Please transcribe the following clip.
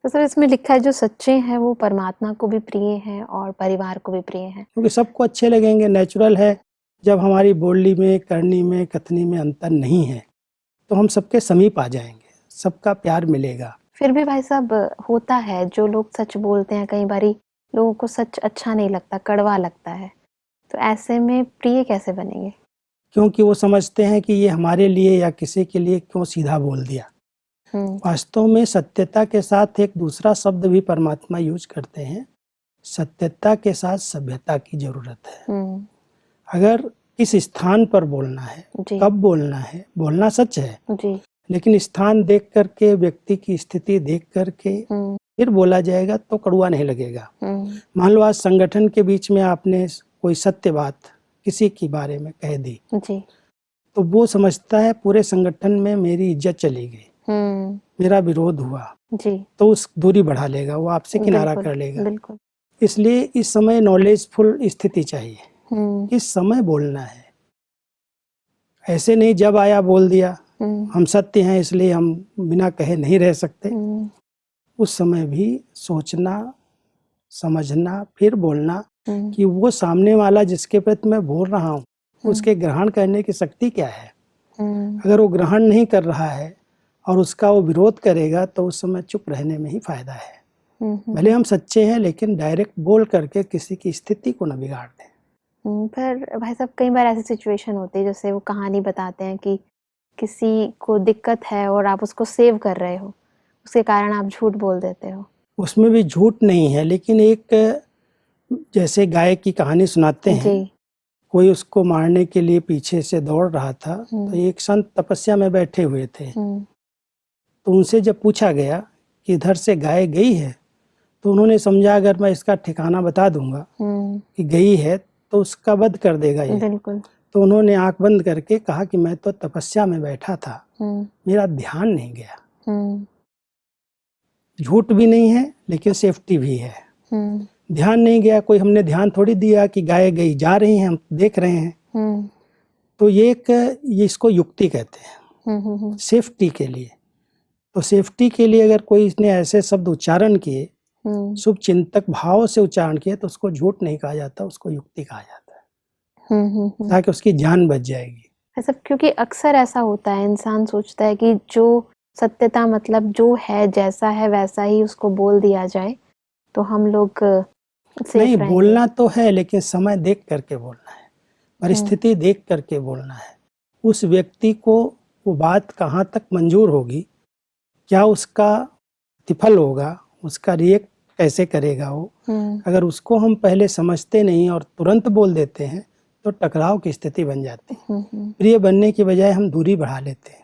तो सर इसमें लिखा है जो सच्चे हैं वो परमात्मा को भी प्रिय हैं और परिवार को भी प्रिय हैं। क्योंकि सबको अच्छे लगेंगे, नेचुरल है। जब हमारी बोली में, करनी में, कथनी में अंतर नहीं है तो हम सबके समीप आ जाएंगे, सबका प्यार मिलेगा। फिर भी भाई साहब होता है जो लोग सच बोलते हैं, कई बारी लोगों को सच अच्छा नहीं लगता, कड़वा लगता है, तो ऐसे में प्रिय कैसे बनेंगे? क्योंकि वो समझते हैं कि ये हमारे लिए या किसी के लिए क्यों सीधा बोल दिया। वास्तव में सत्यता के साथ एक दूसरा शब्द भी परमात्मा यूज करते हैं, सत्यता के साथ सभ्यता की जरूरत है। अगर किस स्थान पर बोलना है, कब बोलना है, बोलना सच है जी। लेकिन स्थान देख करके, व्यक्ति की स्थिति देख करके फिर बोला जाएगा तो कड़वा नहीं लगेगा। मान लो आज संगठन के बीच में आपने कोई सत्य बात किसी के बारे में कह दी जी। तो वो समझता है पूरे संगठन में मेरी इज्जत चली गई, मेरा विरोध हुआ जी। तो उस दूरी बढ़ा लेगा, वो आपसे किनारा कर लेगा। बिल्कुल। इसलिए इस समय नॉलेजफुल स्थिति चाहिए, किस समय बोलना है। ऐसे नहीं जब आया बोल दिया, हम सत्य हैं इसलिए हम बिना कहे नहीं रह सकते। उस समय भी सोचना, समझना, फिर बोलना कि वो सामने वाला जिसके प्रति मैं बोल रहा हूँ उसके ग्रहण करने की शक्ति क्या है। अगर वो ग्रहण नहीं कर रहा है और उसका वो विरोध करेगा तो उस समय चुप रहने में ही फायदा है। भले हम सच्चे हैं लेकिन डायरेक्ट बोल करके किसी की स्थिति को न बिगाड़ दें। पर भाई साहब कई बार ऐसी सिचुएशन होती है, जैसे वो कहानी बताते हैं कि किसी को दिक्कत है और आप उसको सेव कर रहे हो, उसके कारण आप झूठ बोल देते हो। उसमें भी झूठ नहीं है, लेकिन एक जैसे गाय की कहानी सुनाते हैं जी। कोई उसको मारने के लिए पीछे से दौड़ रहा था तो एक संत तपस्या में बैठे हुए थे। तो उनसे जब पूछा गया कि इधर से गाय गई है तो उन्होंने समझा अगर मैं इसका ठिकाना बता दूंगा कि गई है तो उसका वध कर देगा ये। बिल्कुल। तो उन्होंने आंख बंद करके कहा कि मैं तो तपस्या में बैठा था, मेरा ध्यान नहीं गया। झूठ भी नहीं है लेकिन सेफ्टी भी है। ध्यान नहीं गया, कोई हमने ध्यान थोड़ी दिया कि गाय गई, जा रही हैं, हम देख रहे हैं। तो ये इसको युक्ति कहते हैं, सेफ्टी के लिए। तो सेफ्टी के लिए अगर कोई इसने ऐसे शब्द उच्चारण किए, शुभ चिंतक भाव से उच्चारण किए तो उसको झूठ नहीं कहा जाता, उसको युक्ति कहा जाता है। ताकि उसकी जान बच जाएगी। ऐसा क्योंकि अक्सर ऐसा होता है, इंसान सोचता है कि जो सत्यता मतलब जो है जैसा है वैसा ही उसको बोल दिया जाए तो हम लोग नहीं, बोलना तो है लेकिन समय देख करके बोलना है, परिस्थिति देख करके बोलना है। उस व्यक्ति को वो बात कहाँ तक मंजूर होगी, क्या उसका प्रतिफल होगा, उसका रिएक्ट कैसे करेगा वो। अगर उसको हम पहले समझते नहीं और तुरंत बोल देते हैं तो टकराव की स्थिति बन जाती है। प्रिय बनने की बजाय हम दूरी बढ़ा लेते हैं।